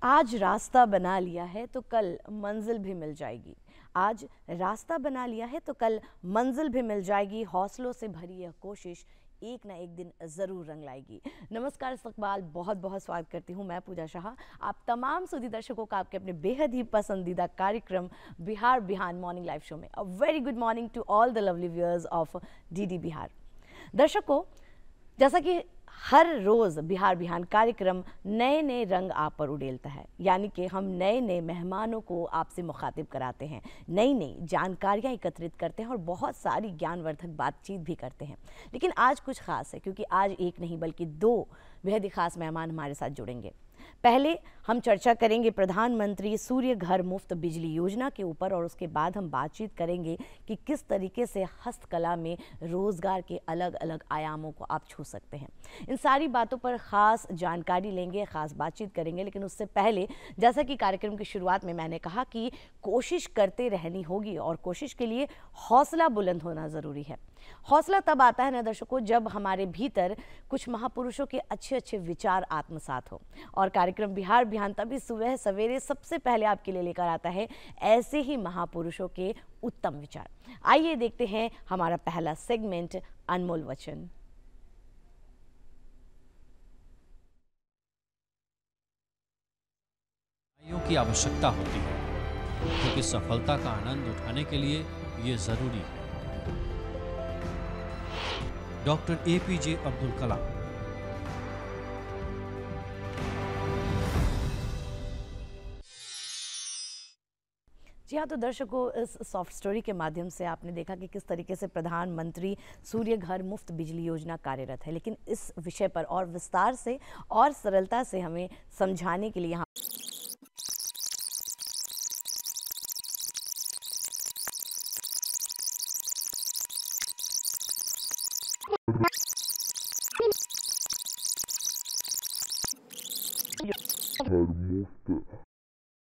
आज रास्ता बना लिया है तो कल मंजिल भी मिल जाएगी। आज रास्ता बना लिया है तो कल मंजिल भी मिल जाएगी। हौसलों से भरी यह कोशिश एक ना एक दिन ज़रूर रंग लाएगी। नमस्कार इस्तकबाल, बहुत बहुत स्वागत करती हूँ मैं पूजा शाह आप तमाम सुधी दर्शकों का आपके अपने बेहद ही पसंदीदा कार्यक्रम Bihar Bihan morning live show में। A very good morning to all the lovely viewers of DD Bihar. दर्शकों, जैसा कि हर रोज़ बिहार बिहान कार्यक्रम नए नए रंग आप पर उड़ेलता है, यानी कि हम नए नए मेहमानों को आपसे मुखातिब कराते हैं, नई नई जानकारियाँ एकत्रित करते हैं और बहुत सारी ज्ञानवर्धक बातचीत भी करते हैं। लेकिन आज कुछ खास है, क्योंकि आज एक नहीं बल्कि दो बेहद ही खास मेहमान हमारे साथ जुड़ेंगे। पहले हम चर्चा करेंगे प्रधानमंत्री सूर्य घर मुफ्त बिजली योजना के ऊपर, और उसके बाद हम बातचीत करेंगे कि किस तरीके से हस्तकला में रोजगार के अलग अलग आयामों को आप छू सकते हैं। इन सारी बातों पर खास जानकारी लेंगे, खास बातचीत करेंगे। लेकिन उससे पहले, जैसा कि कार्यक्रम की शुरुआत में मैंने कहा कि कोशिश करते रहनी होगी और कोशिश के लिए हौसला बुलंद होना ज़रूरी है। हौसला तब आता है ना दर्शकों, जब हमारे भीतर कुछ महापुरुषों के अच्छे अच्छे विचार आत्मसात हो। और कार्यक्रम बिहार बिहान तभी सुबह सवेरे सबसे पहले आपके लिए लेकर आता है ऐसे ही महापुरुषों के उत्तम विचार। आइए देखते हैं हमारा पहला सेगमेंट, अनमोल वचन। की आवश्यकता होती है, क्योंकि सफलता का आनंद उठाने के लिए ये जरूरी है। Doctor APJ Abdul Kalam. जी हाँ, तो दर्शकों, इस सॉफ्ट स्टोरी के माध्यम से आपने देखा कि किस तरीके से प्रधानमंत्री सूर्य घर मुफ्त बिजली योजना कार्यरत है। लेकिन इस विषय पर और विस्तार से और सरलता से हमें समझाने के लिए यहाँ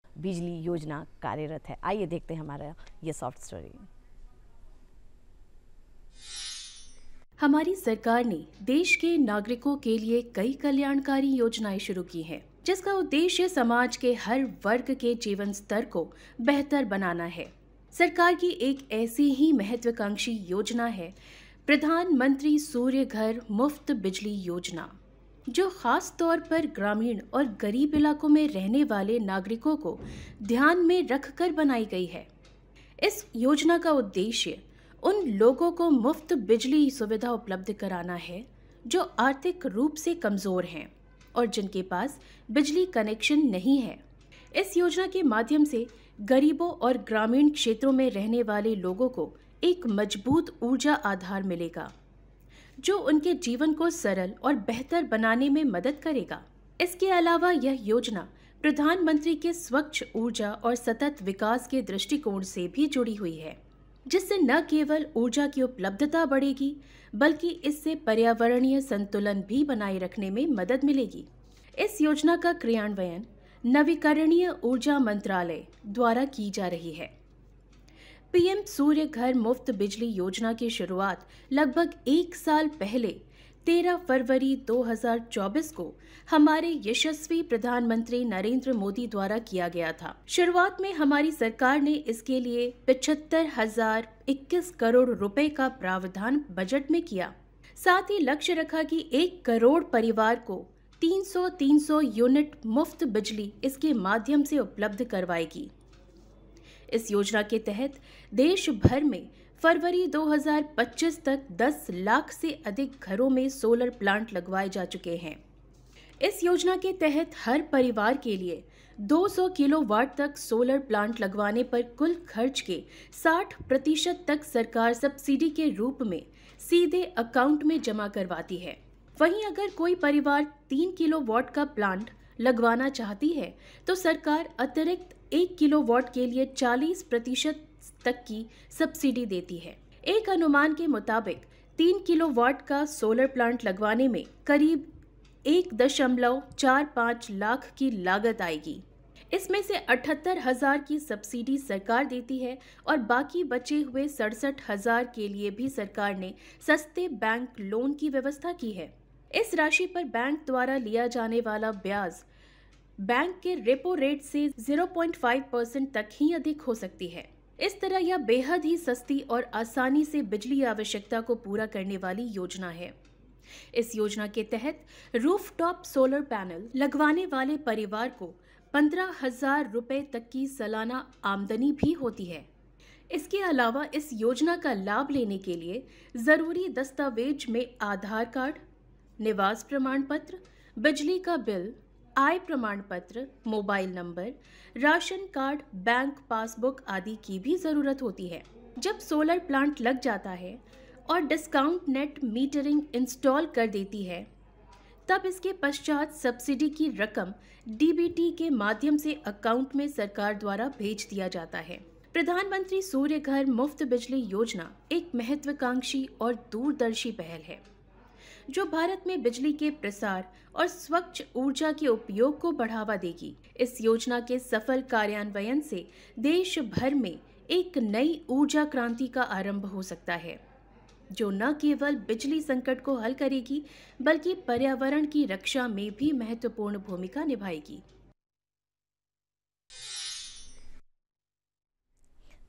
बिजली योजना कार्यरत है। आइए देखते हैं हमारा ये सॉफ्ट स्टोरी। हमारी सरकार ने देश के नागरिकों के लिए कई कल्याणकारी योजनाएं शुरू की हैं, जिसका उद्देश्य समाज के हर वर्ग के जीवन स्तर को बेहतर बनाना है। सरकार की एक ऐसी ही महत्वाकांक्षी योजना है प्रधानमंत्री सूर्य घर मुफ्त बिजली योजना, जो खास तौर पर ग्रामीण और गरीब इलाकों में रहने वाले नागरिकों को ध्यान में रखकर बनाई गई है। इस योजना का उद्देश्य उन लोगों को मुफ्त बिजली सुविधा उपलब्ध कराना है जो आर्थिक रूप से कमजोर हैं और जिनके पास बिजली कनेक्शन नहीं है। इस योजना के माध्यम से गरीबों और ग्रामीण क्षेत्रों में रहने वाले लोगों को एक मजबूत ऊर्जा आधार मिलेगा, जो उनके जीवन को सरल और बेहतर बनाने में मदद करेगा। इसके अलावा यह योजना प्रधानमंत्री के स्वच्छ ऊर्जा और सतत विकास के दृष्टिकोण से भी जुड़ी हुई है, जिससे न केवल ऊर्जा की उपलब्धता बढ़ेगी, बल्कि इससे पर्यावरणीय संतुलन भी बनाए रखने में मदद मिलेगी। इस योजना का क्रियान्वयन नवीकरणीय ऊर्जा मंत्रालय द्वारा की जा रही है। पीएम सूर्य घर मुफ्त बिजली योजना की शुरुआत लगभग 1 साल पहले 13 फरवरी 2024 को हमारे यशस्वी प्रधानमंत्री नरेंद्र मोदी द्वारा किया गया था। शुरुआत में हमारी सरकार ने इसके लिए 75,021 करोड़ रुपए का प्रावधान बजट में किया। साथ ही लक्ष्य रखा कि 1 करोड़ परिवार को 300 यूनिट मुफ्त बिजली इसके माध्यम से उपलब्ध करवाएगी। इस योजना के तहत देश भर में फरवरी 2025 तक 10 लाख से अधिक घरों में सोलर प्लांट लगवाए जा चुके हैं। इस योजना के तहत हर परिवार के लिए 200 किलोवाट तक सोलर प्लांट लगवाने पर कुल खर्च के 60% तक सरकार सब्सिडी के रूप में सीधे अकाउंट में जमा करवाती है। वहीं अगर कोई परिवार 3 किलोवाट का प्लांट लगवाना चाहती है तो सरकार अतिरिक्त 1 किलोवाट के लिए 40% तक की सब्सिडी देती है। एक अनुमान के मुताबिक 3 किलोवाट का सोलर प्लांट लगवाने में करीब 1.45 लाख की लागत आएगी। इसमें से 78,000 की सब्सिडी सरकार देती है और बाकी बचे हुए 67,000 के लिए भी सरकार ने सस्ते बैंक लोन की व्यवस्था की है। इस राशि पर बैंक द्वारा लिया जाने वाला ब्याज बैंक के रेपो रेट से 0.5% तक ही अधिक हो सकती है। इस तरह यह बेहद ही सस्ती और आसानी से बिजली आवश्यकता को पूरा करने वाली योजना है। इस योजना के तहत रूफटॉप सोलर पैनल लगवाने वाले परिवार को 15,000 रुपए तक की सालाना आमदनी भी होती है। इसके अलावा इस योजना का लाभ लेने के लिए जरूरी दस्तावेज में आधार कार्ड, निवास प्रमाण पत्र, बिजली का बिल, आय प्रमाण पत्र, mobile number, ration card, bank passbook आदि की भी जरूरत होती है। जब सोलर प्लांट लग जाता है और डिस्काउंट नेट मीटरिंग इंस्टॉल कर देती है, तब इसके पश्चात सब्सिडी की रकम डीबीटी के माध्यम से अकाउंट में सरकार द्वारा भेज दिया जाता है। प्रधानमंत्री सूर्य घर मुफ्त बिजली योजना एक महत्वाकांक्षी और दूरदर्शी पहल है, जो भारत में बिजली के प्रसार और स्वच्छ ऊर्जा के उपयोग को बढ़ावा देगी। इस योजना के सफल कार्यान्वयन से देश भर में एक नई ऊर्जा क्रांति का आरंभ हो सकता है, जो न केवल बिजली संकट को हल करेगी बल्कि पर्यावरण की रक्षा में भी महत्वपूर्ण भूमिका निभाएगी।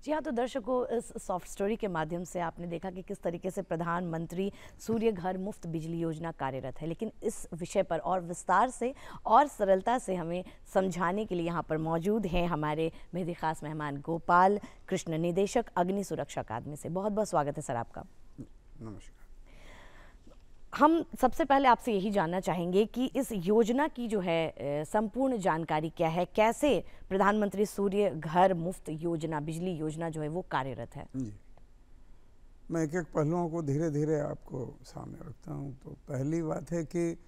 जी हाँ, तो दर्शकों, इस सॉफ्ट स्टोरी के माध्यम से आपने देखा कि किस तरीके से प्रधानमंत्री सूर्य घर मुफ्त बिजली योजना कार्यरत है। लेकिन इस विषय पर और विस्तार से और सरलता से हमें समझाने के लिए यहाँ पर मौजूद हैं हमारे मेहदी खास मेहमान गोपाल कृष्ण, निदेशक अग्नि सुरक्षा अकादमी से। बहुत बहुत स्वागत है सर आपका। नमस्कार। हम सबसे पहले आपसे यही जानना चाहेंगे कि इस योजना की जो है संपूर्ण जानकारी क्या है, कैसे प्रधानमंत्री सूर्य घर मुफ्त योजना बिजली योजना जो है वो कार्यरत है। जी, मैं एक एक पहलुओं को धीरे धीरे आपको सामने रखता हूँ। तो पहली बात है कि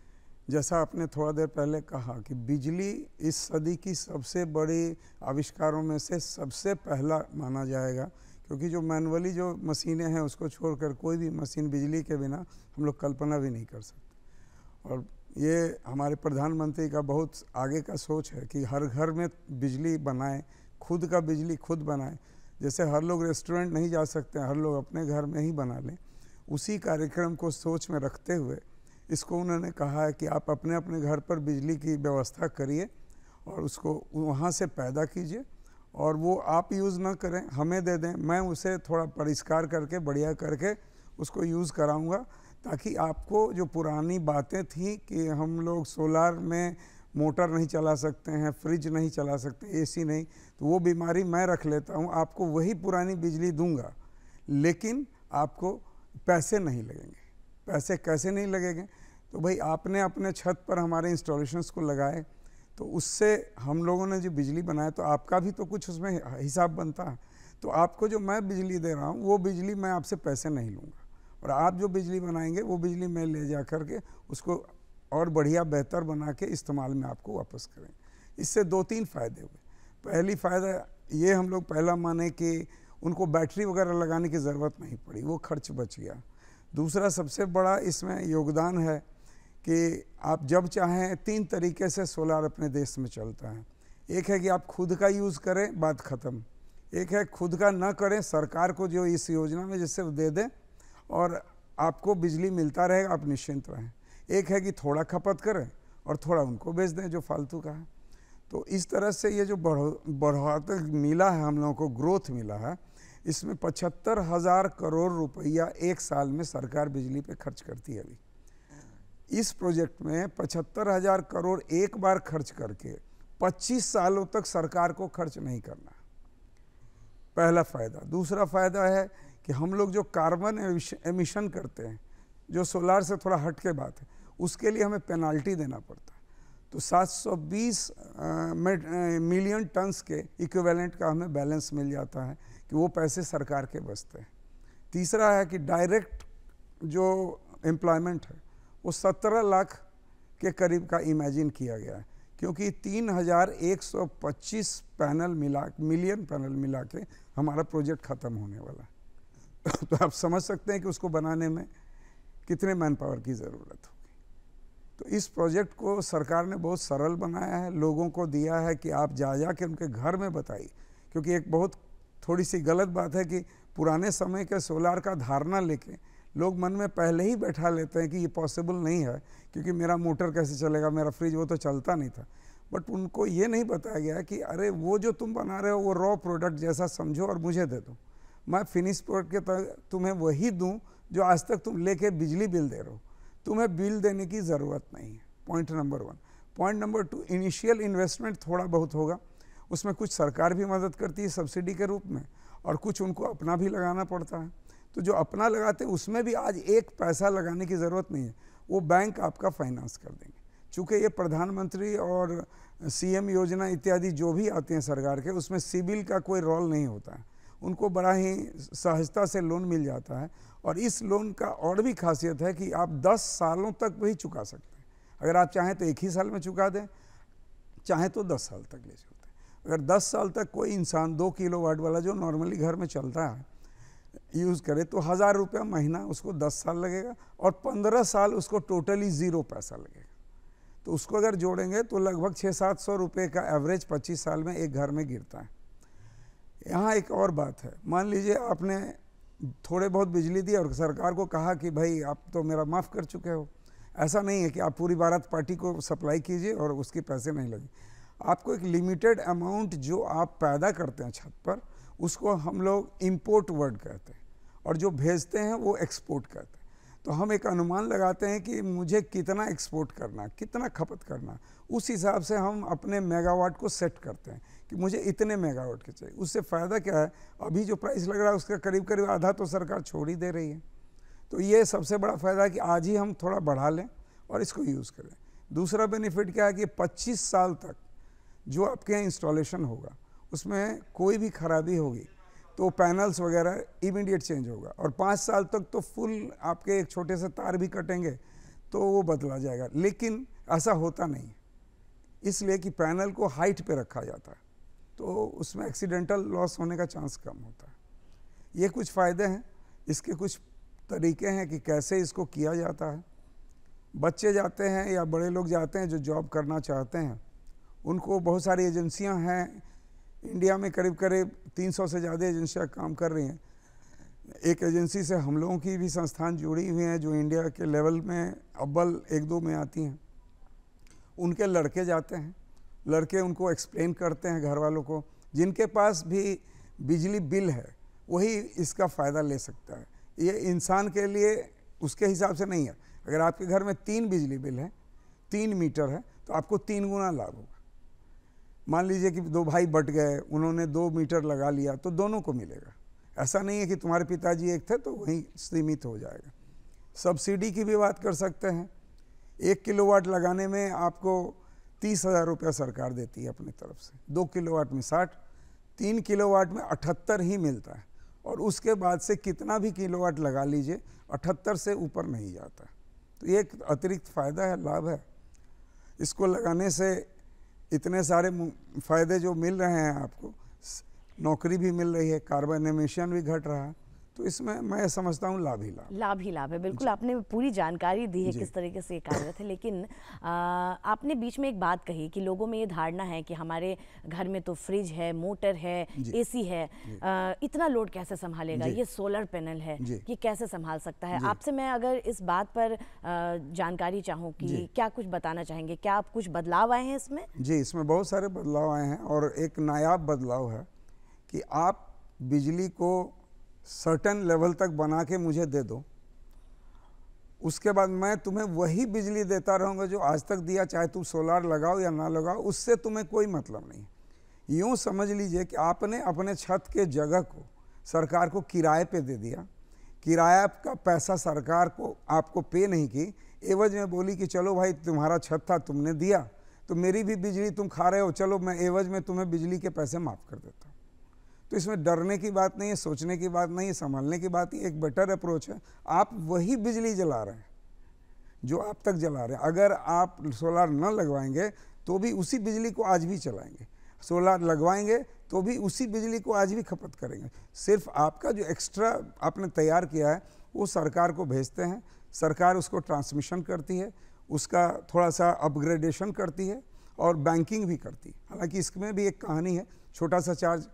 जैसा आपने थोड़ा देर पहले कहा कि बिजली इस सदी की सबसे बड़ी आविष्कारों में से सबसे पहला माना जाएगा, क्योंकि जो मैनुअली जो मशीनें हैं उसको छोड़कर कोई भी मशीन बिजली के बिना हम लोग कल्पना भी नहीं कर सकते। और ये हमारे प्रधानमंत्री का बहुत आगे का सोच है कि हर घर में बिजली बनाएं, खुद का बिजली खुद बनाएं। जैसे हर लोग रेस्टोरेंट नहीं जा सकते, हर लोग अपने घर में ही बना लें। उसी कार्यक्रम को सोच में रखते हुए इसको उन्होंने कहा है कि आप अपने अपने घर पर बिजली की व्यवस्था करिए और उसको वहाँ से पैदा कीजिए, और वो आप यूज़ ना करें, हमें दे दें, मैं उसे थोड़ा परिष्कार करके बढ़िया करके उसको यूज़ कराऊंगा, ताकि आपको जो पुरानी बातें थी कि हम लोग सोलार में मोटर नहीं चला सकते हैं, फ्रिज नहीं चला सकते, एसी नहीं, तो वो बीमारी मैं रख लेता हूँ। आपको वही पुरानी बिजली दूंगा, लेकिन आपको पैसे नहीं लगेंगे। पैसे कैसे नहीं लगेंगे? तो भाई आपने अपने छत पर हमारे इंस्टॉलेशंस को लगाए, तो उससे हम लोगों ने जो बिजली बनाया, तो आपका भी तो कुछ उसमें हिसाब बनता है। तो आपको जो मैं बिजली दे रहा हूँ वो बिजली मैं आपसे पैसे नहीं लूँगा, और आप जो बिजली बनाएंगे वो बिजली मैं ले जा कर के उसको और बढ़िया बेहतर बना के इस्तेमाल में आपको वापस करेंगे। इससे दो तीन फ़ायदे हुए। पहली फ़ायदा ये हम लोग पहला माने कि उनको बैटरी वगैरह लगाने की ज़रूरत नहीं पड़ी, वो खर्च बच गया। दूसरा सबसे बड़ा इसमें योगदान है कि आप जब चाहें, तीन तरीके से सोलार अपने देश में चलता है। एक है कि आप खुद का यूज़ करें, बात ख़त्म। एक है खुद का ना करें, सरकार को जो इस योजना में जैसे दे दें और आपको बिजली मिलता रहेगा, आप निश्चिंत रहें। एक है कि थोड़ा खपत करें और थोड़ा उनको बेच दें जो फालतू का है। तो इस तरह से ये जो बढ़ाते मिला है हम लोगों को, ग्रोथ मिला है, इसमें 75,000 करोड़ रुपया एक साल में सरकार बिजली पे खर्च करती है। अभी इस प्रोजेक्ट में 75,000 करोड़ एक बार खर्च करके 25 सालों तक सरकार को खर्च नहीं करना, पहला फ़ायदा। दूसरा फ़ायदा है कि हम लोग जो कार्बन एमिशन करते हैं, जो सोलार से थोड़ा हट के बात है, उसके लिए हमें पेनाल्टी देना पड़ता है। तो 720 मिलियन टन्स के इक्विवेलेंट का हमें बैलेंस मिल जाता है कि वो पैसे सरकार के बचते हैं। तीसरा है कि डायरेक्ट जो एम्प्लॉयमेंट है वो 17 लाख के करीब का इमेजिन किया गया है, क्योंकि 3,125 मिलियन पैनल मिला के हमारा प्रोजेक्ट ख़त्म होने वाला है। तो आप समझ सकते हैं कि उसको बनाने में कितने मैन पावर की ज़रूरत होगी। तो इस प्रोजेक्ट को सरकार ने बहुत सरल बनाया है, लोगों को दिया है कि आप जा के उनके घर में बताइए। क्योंकि एक बहुत थोड़ी सी गलत बात है कि पुराने समय के सोलार का धारणा लेके लोग मन में पहले ही बैठा लेते हैं कि ये पॉसिबल नहीं है, क्योंकि मेरा मोटर कैसे चलेगा, मेरा फ्रिज वो तो चलता नहीं था। बट उनको ये नहीं बताया गया कि अरे वो जो तुम बना रहे हो वो रॉ प्रोडक्ट जैसा समझो और मुझे दे दो, मैं फिनिश प्रोडक्ट के तुम्हें वही दूं जो आज तक तुम लेके बिजली बिल दे रहे हो, तुम्हें बिल देने की ज़रूरत नहीं है। Point number 1। Point number 2, initial investment थोड़ा बहुत होगा, उसमें कुछ सरकार भी मदद करती है सब्सिडी के रूप में और कुछ उनको अपना भी लगाना पड़ता है। तो जो अपना लगाते हैं उसमें भी आज एक पैसा लगाने की ज़रूरत नहीं है, वो बैंक आपका फाइनेंस कर देंगे। चूँकि ये प्रधानमंत्री और सीएम योजना इत्यादि जो भी आते हैं सरकार के, उसमें सिबिल का कोई रोल नहीं होता है, उनको बड़ा ही सहजता से लोन मिल जाता है। और इस लोन का और भी खासियत है कि आप 10 सालों तक भी चुका सकते हैं। अगर आप चाहें तो एक ही साल में चुका दें, चाहें तो 10 साल तक ले चलते हैं। अगर 10 साल तक कोई इंसान 2 किलोवाट वाला जो नॉर्मली घर में चलता है यूज़ करे तो 1000 रुपया महीना उसको 10 साल लगेगा और 15 साल उसको टोटली ज़ीरो पैसा लगेगा। तो उसको अगर जोड़ेंगे तो लगभग 600-700 रुपये का एवरेज 25 साल में एक घर में गिरता है। यहाँ एक और बात है, मान लीजिए आपने थोड़े बहुत बिजली दी और सरकार को कहा कि भाई आप तो मेरा माफ़ कर चुके हो। ऐसा नहीं है कि आप पूरी बारात पार्टी को सप्लाई कीजिए और उसके पैसे नहीं लगे। आपको एक लिमिटेड अमाउंट जो आप पैदा करते हैं छत पर, उसको हम लोग इंपोर्ट वर्ड कहते हैं और जो भेजते हैं वो एक्सपोर्ट कहते हैं। तो हम एक अनुमान लगाते हैं कि मुझे कितना एक्सपोर्ट करना, कितना खपत करना, उस हिसाब से हम अपने मेगावाट को सेट करते हैं कि मुझे इतने मेगावाट के चाहिए। उससे फ़ायदा क्या है, अभी जो प्राइस लग रहा है उसका करीब करीब आधा तो सरकार छोड़ ही दे रही है। तो ये सबसे बड़ा फ़ायदा है कि आज ही हम थोड़ा बढ़ा लें और इसको यूज़ करें। दूसरा बेनिफिट क्या है कि 25 साल तक जो आपके यहाँ इंस्टॉलेशन होगा उसमें कोई भी खराबी होगी तो पैनल्स वगैरह इमीडिएट चेंज होगा और 5 साल तक तो फुल आपके एक छोटे से तार भी कटेंगे तो वो बदला जाएगा। लेकिन ऐसा होता नहीं है, इसलिए कि पैनल को हाइट पे रखा जाता है तो उसमें एक्सीडेंटल लॉस होने का चांस कम होता है। ये कुछ फ़ायदे हैं। इसके कुछ तरीके हैं कि कैसे इसको किया जाता है। बच्चे जाते हैं या बड़े लोग जाते हैं जो जॉब करना चाहते हैं, उनको बहुत सारी एजेंसियां हैं इंडिया में, करीब करीब 300 से ज़्यादा एजेंसियां काम कर रही हैं। एक एजेंसी से हम लोगों की भी संस्थान जुड़ी हुई हैं जो इंडिया के लेवल में अव्वल 1-2 में आती हैं। उनके लड़के जाते हैं, लड़के उनको एक्सप्लेन करते हैं घर वालों को। जिनके पास भी बिजली बिल है वही इसका फ़ायदा ले सकता है। ये इंसान के लिए उसके हिसाब से नहीं है। अगर आपके घर में 3 बिजली बिल है, 3 मीटर है, तो आपको 3 गुना लाभ होगा। मान लीजिए कि 2 भाई बट गए, उन्होंने 2 मीटर लगा लिया तो दोनों को मिलेगा। ऐसा नहीं है कि तुम्हारे पिताजी एक थे तो वहीं सीमित हो जाएगा। सब्सिडी की भी बात कर सकते हैं। 1 किलोवाट लगाने में आपको 30,000 रुपया सरकार देती है अपनी तरफ से। 2 किलोवाट में 60, 3 किलोवाट में 78 ही मिलता है और उसके बाद से कितना भी किलोवाट लगा लीजिए 78 से ऊपर नहीं जाता। तो ये एक अतिरिक्त फ़ायदा है, लाभ है। इसको लगाने से इतने सारे फ़ायदे जो मिल रहे हैं आपको, नौकरी भी मिल रही है, कार्बन एमिशन भी घट रहा है, तो इसमें मैं समझता हूँ लाभ ही लाभ है। बिल्कुल, आपने पूरी जानकारी दी है किस तरीके से ये कार्यरत है। लेकिन आपने बीच में एक बात कही कि लोगों में ये धारणा है कि हमारे घर में तो फ्रिज है, मोटर है, एसी है, इतना लोड कैसे संभालेगा, ये सोलर पैनल है, ये कैसे संभाल सकता है। आपसे मैं अगर इस बात पर जानकारी चाहूँ कि क्या कुछ बताना चाहेंगे, क्या आप कुछ बदलाव आए हैं इसमें? जी, इसमें बहुत सारे बदलाव आए हैं और एक नायाब बदलाव है कि आप बिजली को सर्टेन लेवल तक बना के मुझे दे दो, उसके बाद मैं तुम्हें वही बिजली देता रहूँगा जो आज तक दिया, चाहे तुम सोलार लगाओ या ना लगाओ, उससे तुम्हें कोई मतलब नहीं। यूँ समझ लीजिए कि आपने अपने छत के जगह को सरकार को किराए पे दे दिया, किराया का पैसा सरकार को आपको पे नहीं की, एवज में बोली कि चलो भाई तुम्हारा छत था तुमने दिया तो मेरी भी बिजली तुम खा रहे हो, चलो मैं एवज में तुम्हें बिजली के पैसे माफ़ कर देता हूँ। तो इसमें डरने की बात नहीं है, सोचने की बात नहीं है, संभालने की बात ही। एक बेटर अप्रोच है, आप वही बिजली जला रहे हैं जो आप तक जला रहे हैं। अगर आप सोलार न लगवाएंगे तो भी उसी बिजली को आज भी चलाएंगे, सोलार लगवाएंगे तो भी उसी बिजली को आज भी खपत करेंगे। सिर्फ आपका जो एक्स्ट्रा आपने तैयार किया है वो सरकार को भेजते हैं, सरकार उसको ट्रांसमिशन करती है, उसका थोड़ा सा अपग्रेडेशन करती है और बैंकिंग भी करती है। हालांकि इसमें भी एक कहानी है, छोटा सा चार्ज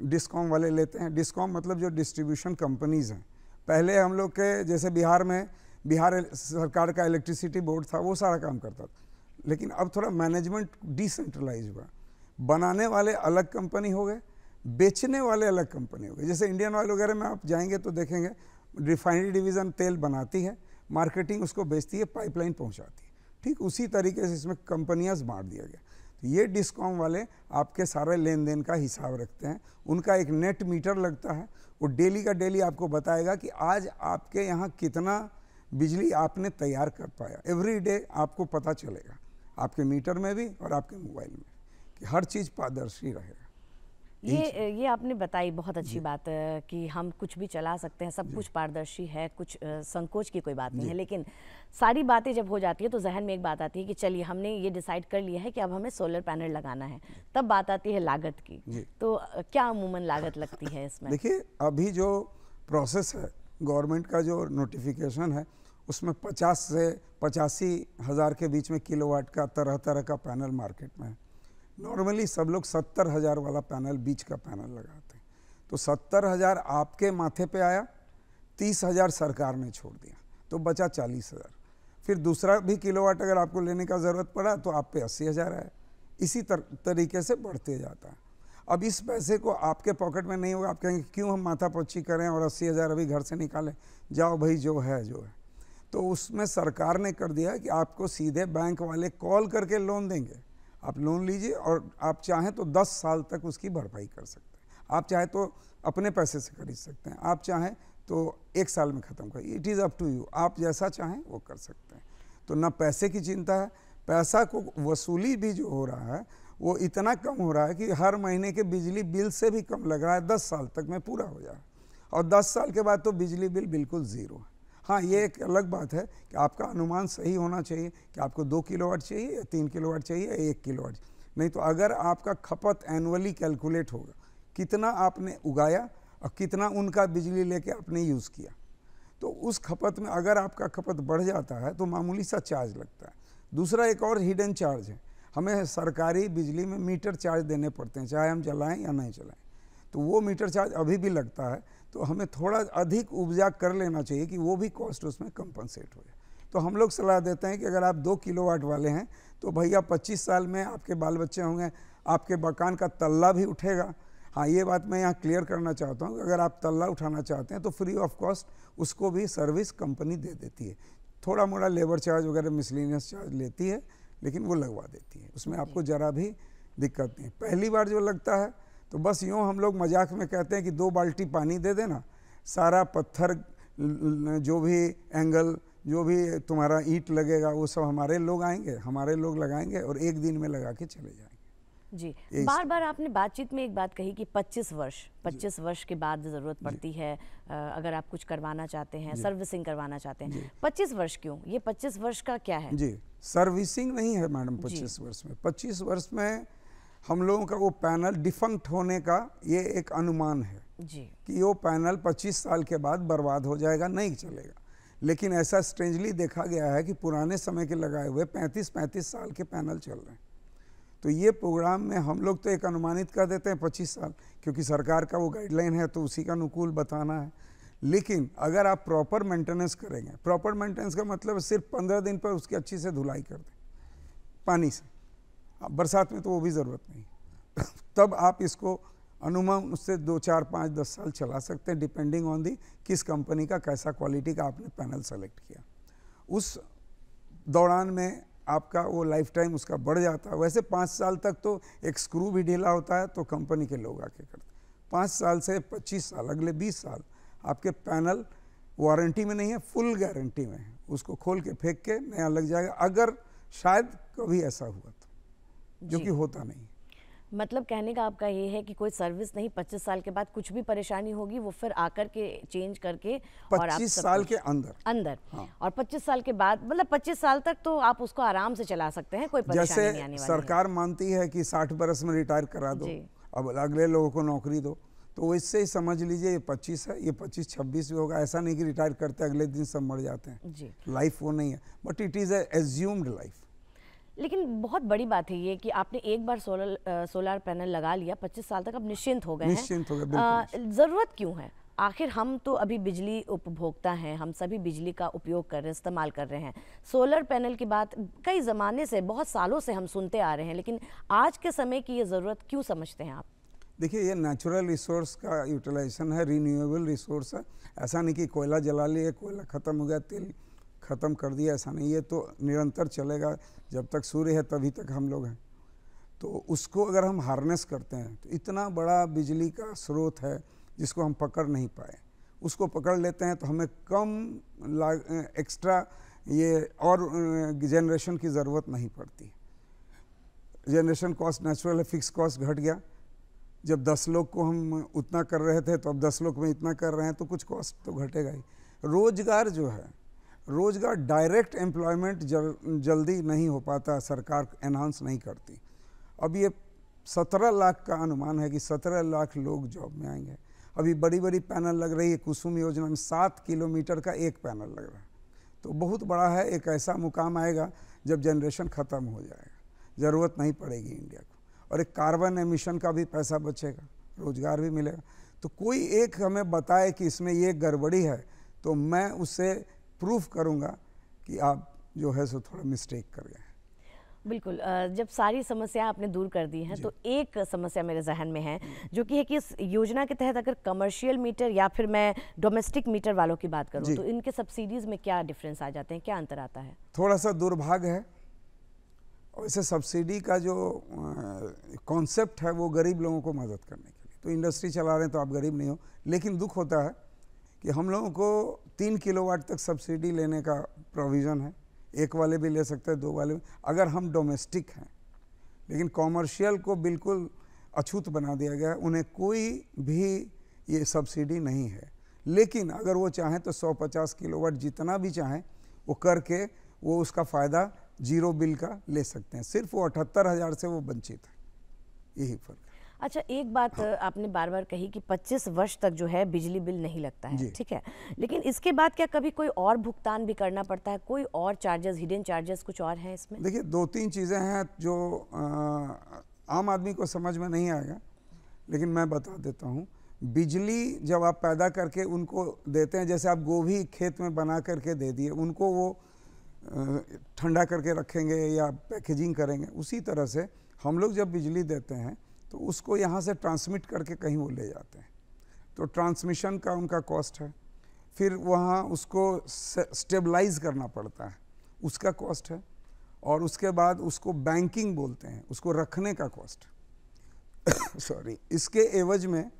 डिस्कॉम वाले लेते हैं। डिस्कॉम मतलब जो डिस्ट्रीब्यूशन कंपनीज़ हैं। पहले हम लोग के जैसे बिहार में बिहार सरकार का इलेक्ट्रिसिटी बोर्ड था, वो सारा काम करता था। लेकिन अब थोड़ा मैनेजमेंट डिसेंट्रलाइज हुआ। बनाने वाले अलग कंपनी हो गए, बेचने वाले अलग कंपनी हो गए। जैसे इंडियन ऑयल वगैरह में आप जाएंगे तो देखेंगे रिफाइनरी डिवीज़न तेल बनाती है, मार्केटिंग उसको बेचती है, पाइपलाइन पहुंचाती है। ठीक उसी तरीके से इसमें कंपनियां बांट दिया गया। तो ये डिस्कॉम वाले आपके सारे लेन देन का हिसाब रखते हैं, उनका एक नेट मीटर लगता है, वो डेली का डेली आपको बताएगा कि आज आपके यहाँ कितना बिजली आपने तैयार कर पाया। एवरी डे आपको पता चलेगा, आपके मीटर में भी और आपके मोबाइल में, कि हर चीज़ पारदर्शी रहेगा। ये आपने बताई बहुत अच्छी बात कि हम कुछ भी चला सकते हैं, सब कुछ पारदर्शी है, कुछ संकोच की कोई बात नहीं है। लेकिन सारी बातें जब हो जाती है तो जहन में एक बात आती है कि चलिए हमने ये डिसाइड कर लिया है कि अब हमें सोलर पैनल लगाना है, तब बात आती है लागत की। तो क्या अमूमन लागत लगती है इसमें? देखिए, अभी जो प्रोसेस है गवर्नमेंट का, जो नोटिफिकेशन है, उसमें 50 से 85 हज़ार के बीच में किलोवाट का तरह तरह का पैनल मार्केट में है। नॉर्मली सब लोग 70,000 वाला पैनल, बीच का पैनल लगाते हैं। तो 70,000 आपके माथे पे आया, 30,000 सरकार ने छोड़ दिया, तो बचा 40,000। फिर दूसरा भी किलोवाट अगर आपको लेने का ज़रूरत पड़ा तो आप पे 80,000 आया। इसी तरीके से बढ़ते जाता है। अब इस पैसे को आपके पॉकेट में नहीं होगा, आप कहेंगे क्यों हम माथापच्ची करें और 80,000 अभी घर से निकालें, जाओ भाई जो है जो है। तो उसमें सरकार ने कर दिया कि आपको सीधे बैंक वाले कॉल करके लोन देंगे, आप लोन लीजिए और आप चाहें तो 10 साल तक उसकी भरपाई कर सकते हैं। आप चाहें तो अपने पैसे से खरीद सकते हैं, आप चाहें तो 1 साल में ख़त्म करिए। It is up to you, आप जैसा चाहें वो कर सकते हैं। तो ना पैसे की चिंता है, पैसा को वसूली भी जो हो रहा है वो इतना कम हो रहा है कि हर महीने के बिजली बिल से भी कम लग रहा है। 10 साल तक में पूरा हो जाए, और 10 साल के बाद तो बिजली बिल बिल्कुल ज़ीरो है। हाँ, ये एक अलग बात है कि आपका अनुमान सही होना चाहिए कि आपको 2 किलोवाट चाहिए या 3 किलोवाट चाहिए या 1 किलोवाट। नहीं तो अगर आपका खपत एनुअली कैलकुलेट होगा, कितना आपने उगाया और कितना उनका बिजली लेके आपने यूज़ किया, तो उस खपत में अगर आपका खपत बढ़ जाता है तो मामूली सा चार्ज लगता है। दूसरा एक और हिडन चार्ज है, हमें सरकारी बिजली में मीटर चार्ज देने पड़ते हैं, चाहे हम जलाएं या नहीं चलाएं। तो वो मीटर चार्ज अभी भी लगता है, तो हमें थोड़ा अधिक उपजा कर लेना चाहिए कि वो भी कॉस्ट उसमें कंपनसेट हो जाए। तो हम लोग सलाह देते हैं कि अगर आप 2 किलोवाट वाले हैं तो भैया 25 साल में आपके बाल बच्चे होंगे, आपके मकान का तल्ला भी उठेगा। हाँ, ये बात मैं यहाँ क्लियर करना चाहता हूँ कि अगर आप तल्ला उठाना चाहते हैं तो फ्री ऑफ कॉस्ट उसको भी सर्विस कंपनी दे देती है। थोड़ा मोड़ा लेबर चार्ज वगैरह मिसलिनियस चार्ज लेती है, लेकिन वो लगवा देती है, उसमें आपको ज़रा भी दिक्कत नहीं। पहली बार जो लगता है तो बस यूँ हम लोग मजाक में कहते हैं कि 2 बाल्टी पानी दे देना, सारा पत्थर जो भी एंगल, जो भी तुम्हारा ईंट लगेगा वो सब हमारे लोग आएंगे, हमारे लोग लगाएंगे और 1 दिन में लगा के चले जाएंगे। जी, बार बार आपने बातचीत में एक बात कही कि 25 वर्ष के बाद ज़रूरत पड़ती है अगर आप कुछ करवाना चाहते हैं, सर्विसिंग करवाना चाहते हैं। 25 वर्ष क्यों? ये 25 वर्ष का क्या है? जी, सर्विसिंग नहीं है मैडम 25 वर्ष में। 25 वर्ष में हम लोगों का वो पैनल डिफंक्ट होने का ये एक अनुमान है जी, कि वो पैनल 25 साल के बाद बर्बाद हो जाएगा, नहीं चलेगा। लेकिन ऐसा स्ट्रेंजली देखा गया है कि पुराने समय के लगाए हुए 35 साल के पैनल चल रहे हैं। तो ये प्रोग्राम में हम लोग तो एक अनुमानित कर देते हैं 25 साल, क्योंकि सरकार का वो गाइडलाइन है तो उसी का अनुकूल बताना है। लेकिन अगर आप प्रॉपर मेंटेनेंस करेंगे, प्रॉपर मेंटेनेंस का मतलब सिर्फ 15 दिन पर उसकी अच्छी से धुलाई कर दें पानी से, बरसात में तो वो भी ज़रूरत नहीं, तब आप इसको अनुमान उससे 2, 4, 5, 10 साल चला सकते हैं, डिपेंडिंग ऑन दी किस कंपनी का कैसा क्वालिटी का आपने पैनल सेलेक्ट किया। उस दौरान में आपका वो लाइफ टाइम उसका बढ़ जाता है। वैसे 5 साल तक तो एक स्क्रू भी ढीला होता है तो कंपनी के लोग आके करते हैं। 5 साल से 25 साल, अगले 20 साल आपके पैनल वारंटी में नहीं है, फुल गारंटी में है। उसको खोल के फेंक के नया लग जाएगा, अगर शायद कभी ऐसा हुआ तो, जो कि होता नहीं। मतलब कहने का आपका ये है कि कोई सर्विस नहीं, 25 साल के बाद कुछ भी परेशानी होगी वो फिर आकर के चेंज करके 25 साल के अंदर हाँ। और 25 साल के बाद मतलब 25 साल तक तो आप उसको आराम से चला सकते हैं, कोई परेशानी नहीं आने वाली है। जैसे सरकार मानती है कि 60 बरस में रिटायर करा दो, अब अगले लोगों को नौकरी दो, तो इससे ही समझ लीजिए ये 25 है, ये 25-26 भी होगा। ऐसा नहीं कि रिटायर करते अगले दिन सब मर जाते हैं जी, लाइफ वो नहीं है, but it is assumed life. लेकिन बहुत बड़ी बात है ये कि आपने एक बार सोलर पैनल लगा लिया, 25 साल तक अब निश्चिंत हो गए हैं। निश्चिंत हो गए, ज़रूरत क्यों है? आखिर हम तो अभी बिजली उपभोक्ता हैं, हम सभी बिजली का उपयोग कर रहे हैं, इस्तेमाल कर रहे हैं। सोलर पैनल की बात कई ज़माने से, बहुत सालों से हम सुनते आ रहे हैं, लेकिन आज के समय की ये ज़रूरत क्यों समझते हैं आप? देखिए, ये नेचुरल रिसोर्स का यूटिलाइजेशन है, रिन्यूएबल रिसोर्स है। ऐसा नहीं कि कोयला जला लिए, कोयला ख़त्म हो गया, तेल ख़त्म कर दिया, ऐसा नहीं। ये तो निरंतर चलेगा, जब तक सूर्य है तभी तक हम लोग हैं। तो उसको अगर हम हार्नेस करते हैं तो इतना बड़ा बिजली का स्रोत है जिसको हम पकड़ नहीं पाए, उसको पकड़ लेते हैं तो हमें कम एक्स्ट्रा ये और जनरेशन की ज़रूरत नहीं पड़ती। जनरेशन कॉस्ट नेचुरल है, फिक्स कॉस्ट घट गया। जब 10 लोग को हम उतना कर रहे थे तो अब 10 लोग में इतना कर रहे हैं, तो कुछ कॉस्ट तो घटेगा ही। रोजगार जो है, रोजगार डायरेक्ट एम्प्लॉयमेंट जल्दी नहीं हो पाता, सरकार एनहांस नहीं करती। अब ये 17 लाख का अनुमान है कि 17 लाख लोग जॉब में आएंगे। अभी बड़ी बड़ी पैनल लग रही है, कुसुम योजना में 7 किलोमीटर का एक पैनल लग रहा है, तो बहुत बड़ा है। एक ऐसा मुकाम आएगा जब जनरेशन ख़त्म हो जाएगा, ज़रूरत नहीं पड़ेगी इंडिया को, और एक कार्बन एमिशन का भी पैसा बचेगा, रोजगार भी मिलेगा। तो कोई एक हमें बताए कि इसमें ये गड़बड़ी है, तो मैं उससे प्रूफ करूँगा कि आप जो है सो थोड़ा मिस्टेक कर गए। बिल्कुल। जब सारी समस्या आपने दूर कर दी हैं, तो एक समस्या मेरे जहन में है, जो कि है कि इस योजना के तहत अगर कमर्शियल मीटर या फिर मैं डोमेस्टिक मीटर वालों की बात करूं, तो इनके सब्सिडीज़ में क्या डिफरेंस आ जाते हैं, क्या अंतर आता है? थोड़ा सा दुर्भाग्य है। और इसे सब्सिडी का जो कॉन्सेप्ट है वो गरीब लोगों को मदद करने के लिए, तो इंडस्ट्री चला रहे हैं तो आप गरीब नहीं हो। लेकिन दुख होता है कि हम लोगों को 3 किलोवाट तक सब्सिडी लेने का प्रोविज़न है। एक वाले भी ले सकते हैं, 2 वाले भी, अगर हम डोमेस्टिक हैं। लेकिन कॉमर्शियल को बिल्कुल अछूत बना दिया गया है, उन्हें कोई भी ये सब्सिडी नहीं है। लेकिन अगर वो चाहें तो 150 किलोवाट जितना भी चाहें वो करके वो उसका फ़ायदा जीरो बिल का ले सकते हैं। सिर्फ वो 78,000 से वो वंचित है, यही फर्क है। अच्छा, एक बात आपने बार बार कही कि 25 वर्ष तक जो है बिजली बिल नहीं लगता है, ठीक है, लेकिन इसके बाद क्या कभी कोई और भुगतान भी करना पड़ता है? कोई और चार्जेस, हिडन चार्जेस कुछ और हैं इसमें? देखिए, 2-3 चीज़ें हैं जो आम आदमी को समझ में नहीं आएगा, लेकिन मैं बता देता हूँ। बिजली जब आप पैदा करके उनको देते हैं, जैसे आप गोभी खेत में बना करके दे दिए, उनको वो ठंडा करके रखेंगे या पैकेजिंग करेंगे, उसी तरह से हम लोग जब बिजली देते हैं तो उसको यहाँ से ट्रांसमिट करके कहीं वो ले जाते हैं, तो ट्रांसमिशन का उनका कॉस्ट है। फिर वहाँ उसको स्टेबलाइज करना पड़ता है, उसका कॉस्ट है। और उसके बाद उसको बैंकिंग बोलते हैं, उसको रखने का कॉस्ट सॉरी। इसके एवज में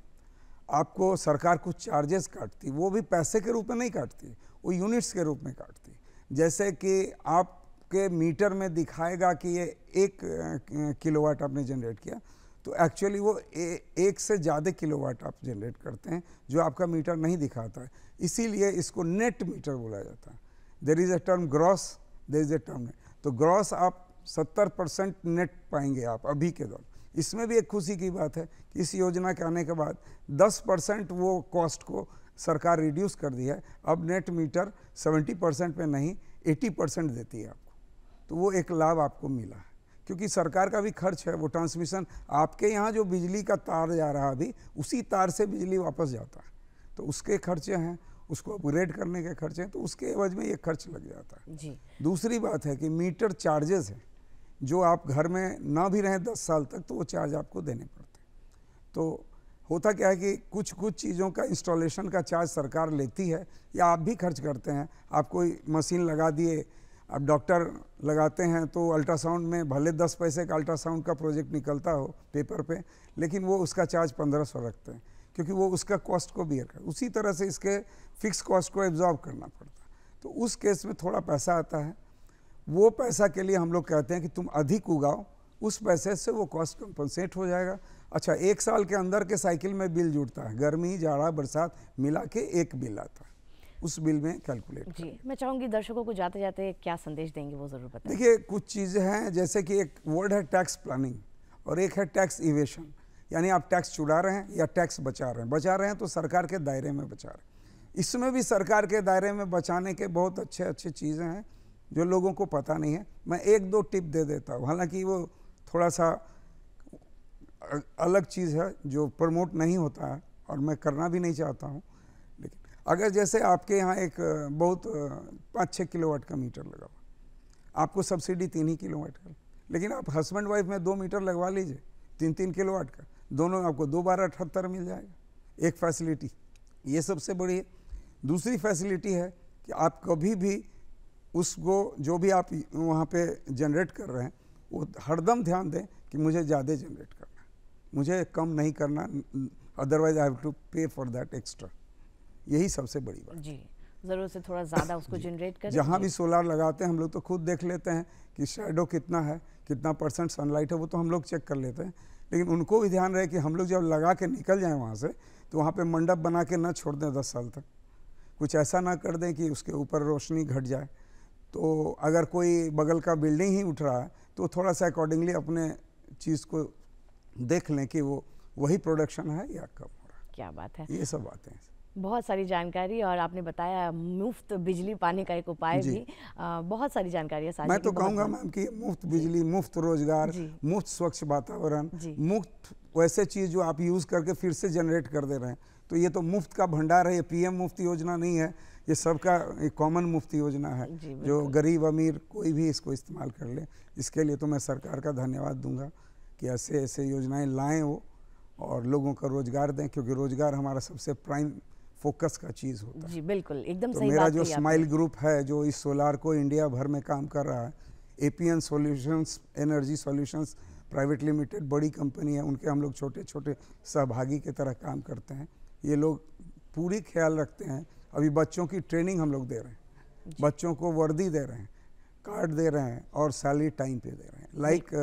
आपको सरकार कुछ चार्जेस काटती, वो भी पैसे के रूप में नहीं काटती, वो यूनिट्स के रूप में काटती। जैसे कि आपके मीटर में दिखाएगा कि ये 1 किलोवाट आपने जनरेट किया, तो एक्चुअली वो 1 से ज़्यादा किलोवाट आप जनरेट करते हैं, जो आपका मीटर नहीं दिखाता है। इसीलिए इसको नेट मीटर बोला जाता है। There is a term gross, there is a term net. तो ग्रॉस आप 70% नेट पाएंगे आप अभी के दौर। इसमें भी एक खुशी की बात है कि इस योजना के आने के बाद 10% वो कॉस्ट को सरकार रिड्यूस कर दी है। अब नेट मीटर 70% पे नहीं 80% देती है आपको, तो वो एक लाभ आपको मिला है। क्योंकि सरकार का भी खर्च है, वो ट्रांसमिशन, आपके यहाँ जो बिजली का तार जा रहा है अभी, उसी तार से बिजली वापस जाता है, तो उसके खर्चे हैं, उसको अपग्रेड करने के खर्चे हैं, तो उसके एवज में ये खर्च लग जाता है जी। दूसरी बात है कि मीटर चार्जेस हैं, जो आप घर में ना भी रहें 10 साल तक, तो वो चार्ज आपको देने पड़ते हैं। तो होता क्या है कि कुछ कुछ चीज़ों का इंस्टॉलेशन का चार्ज सरकार लेती है, या आप भी खर्च करते हैं। आप कोई मशीन लगा दिए, आप डॉक्टर लगाते हैं, तो अल्ट्रासाउंड में भले 10 पैसे का अल्ट्रासाउंड का प्रोजेक्ट निकलता हो पेपर पे, लेकिन वो उसका चार्ज 1500 रखते हैं, क्योंकि वो उसका कॉस्ट को बियर कर। उसी तरह से इसके फिक्स कॉस्ट को एब्जॉर्ब करना पड़ता है, तो उस केस में थोड़ा पैसा आता है। वो पैसा के लिए हम लोग कहते हैं कि तुम अधिक उगाओ, उस पैसे से वो कॉस्ट कंपनसेट हो जाएगा। अच्छा, 1 साल के अंदर के साइकिल में बिल जुड़ता है, गर्मी, जाड़ा, बरसात मिला के एक बिल आता है, उस बिल में कैलकुलेट। जी, मैं चाहूँगी दर्शकों को जाते जाते क्या संदेश देंगे वो ज़रूर बताएं। देखिए, कुछ चीज़ें हैं, जैसे कि एक वर्ड है टैक्स प्लानिंग और एक है टैक्स इवेशन, यानी आप टैक्स चुरा रहे हैं या टैक्स बचा रहे हैं। बचा रहे हैं तो सरकार के दायरे में बचा रहे हैं। इसमें भी सरकार के दायरे में बचाने के बहुत अच्छे अच्छे चीज़ें हैं जो लोगों को पता नहीं है। मैं 1-2 टिप दे देता हूँ, हालांकि वो थोड़ा सा अलग चीज़ है जो प्रमोट नहीं होता है और मैं करना भी नहीं चाहता हूँ। अगर जैसे आपके यहाँ एक बहुत 5-6 किलोवाट का मीटर लगा हुआ, आपको सब्सिडी 3 ही किलोवाट का, लेकिन आप हस्बैंड वाइफ में 2 मीटर लगवा लीजिए 3-3 किलोवाट का, दोनों आपको 2-12-78 मिल जाएगा। एक फैसिलिटी ये सबसे बड़ी है। दूसरी फैसिलिटी है कि आप कभी भी उसको जो भी आप वहाँ पे जनरेट कर रहे हैं वो हरदम ध्यान दें कि मुझे ज़्यादा जनरेट करना है, मुझे कम नहीं करना, अदरवाइज आई हैव टू पे फॉर दैट एक्स्ट्रा। यही सबसे बड़ी बात जी, ज़रूर से थोड़ा ज़्यादा उसको जनरेट करें। जहाँ भी सोलार लगाते हैं हम लोग तो खुद देख लेते हैं कि शैडो कितना है, कितना % सनलाइट है, वो तो हम लोग चेक कर लेते हैं, लेकिन उनको भी ध्यान रहे कि हम लोग जब लगा के निकल जाएं वहाँ से तो वहाँ पे मंडप बना के ना छोड़ दें 10 साल तक, कुछ ऐसा ना कर दें कि उसके ऊपर रोशनी घट जाए। तो अगर कोई बगल का बिल्डिंग ही उठ रहा है तो थोड़ा सा अकॉर्डिंगली अपने चीज़ को देख लें कि वो वही प्रोडक्शन है या कम हो रहा है। क्या बात है, ये सब बातें हैं। बहुत सारी जानकारी, और आपने बताया मुफ्त बिजली पाने का एक उपाय भी, बहुत सारी जानकारी है। मैं तो कहूँगा मैम कि मुफ्त बिजली, मुफ्त रोजगार, मुफ्त स्वच्छ वातावरण, मुफ्त वैसे चीज़ जो आप यूज़ करके फिर से जनरेट कर दे रहे हैं, तो ये तो मुफ्त का भंडार है। ये PM मुफ्त योजना नहीं है, ये सबका एक कॉमन मुफ्त योजना है, जो गरीब अमीर कोई भी इसको इस्तेमाल कर ले। इसके लिए तो मैं सरकार का धन्यवाद दूंगा कि ऐसे ऐसे योजनाएं लाएं वो और लोगों का रोजगार दें, क्योंकि रोजगार हमारा सबसे प्राइम फोकस का चीज़ होता है। जी बिल्कुल, एकदम तो सही मेरा बात जो कही स्माइल ग्रुप है जो इस सोलार को इंडिया भर में काम कर रहा है, APN solutions energy solutions private limited बड़ी कंपनी है, उनके हम लोग छोटे छोटे सहभागी की तरह काम करते हैं। ये लोग पूरी ख्याल रखते हैं। अभी बच्चों की ट्रेनिंग हम लोग दे रहे हैं, बच्चों को वर्दी दे रहे हैं, कार्ड दे रहे हैं और सैलरी टाइम पे दे रहे हैं, लाइक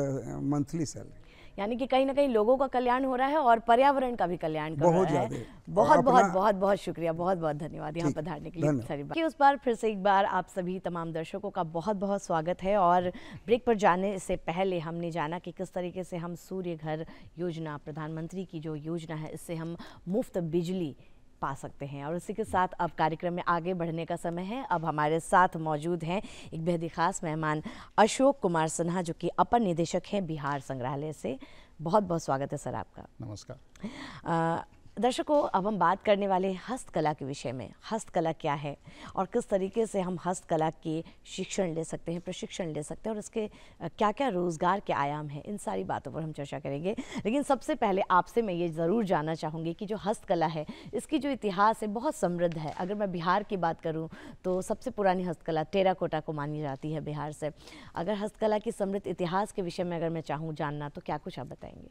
मंथली सैलरी। यानी कि कहीं ना कहीं लोगों का कल्याण हो रहा है और पर्यावरण का भी कल्याण कर रहा है। बहुत बहुत बहुत बहुत शुक्रिया, बहुत बहुत धन्यवाद यहाँ पधारने के लिए। सारी बात उस बार फिर से एक बार आप सभी तमाम दर्शकों का बहुत बहुत स्वागत है। और ब्रेक पर जाने से पहले हमने जाना कि किस तरीके से हम सूर्य घर योजना, प्रधानमंत्री की जो योजना है, इससे हम मुफ्त बिजली पा सकते हैं। और इसी के साथ अब कार्यक्रम में आगे बढ़ने का समय है। अब हमारे साथ मौजूद हैं एक बेहद ही खास मेहमान अशोक कुमार सिन्हा, जो कि अपर निदेशक हैं बिहार संग्रहालय से। बहुत बहुत स्वागत है सर आपका। नमस्कार। दर्शकों, अब हम बात करने वाले हस्तकला के विषय में। हस्तकला क्या है और किस तरीके से हम हस्तकला के शिक्षण ले सकते हैं, प्रशिक्षण ले सकते हैं, और इसके क्या क्या रोज़गार के आयाम हैं, इन सारी बातों पर हम चर्चा करेंगे। लेकिन सबसे पहले आपसे मैं ये ज़रूर जानना चाहूँगी कि जो हस्तकला है, इसकी जो इतिहास है बहुत समृद्ध है। अगर मैं बिहार की बात करूँ तो सबसे पुरानी हस्तकला टेराकोटा को मानी जाती है बिहार से। अगर हस्तकला की समृद्ध इतिहास के विषय में अगर मैं चाहूँ जानना, तो क्या कुछ आप बताएंगे?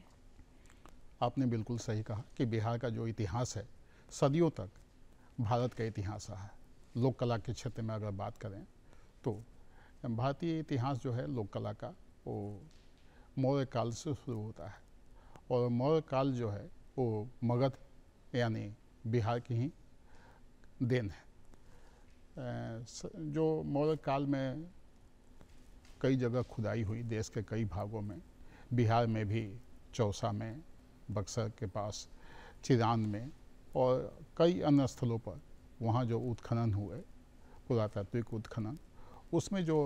आपने बिल्कुल सही कहा कि बिहार का जो इतिहास है सदियों तक भारत का इतिहास रहा है। लोक कला के क्षेत्र में अगर बात करें तो भारतीय इतिहास जो है लोक कला का, वो मौर्य काल से शुरू होता है। और मौर्य काल जो है वो मगध यानी बिहार की ही देन है। जो मौर्य काल में कई जगह खुदाई हुई देश के कई भागों में, बिहार में भी चौसा में, बक्सर के पास चिरान में और कई अन्य स्थलों पर वहाँ जो उत्खनन हुए, पुरातात्विक उत्खनन, उसमें जो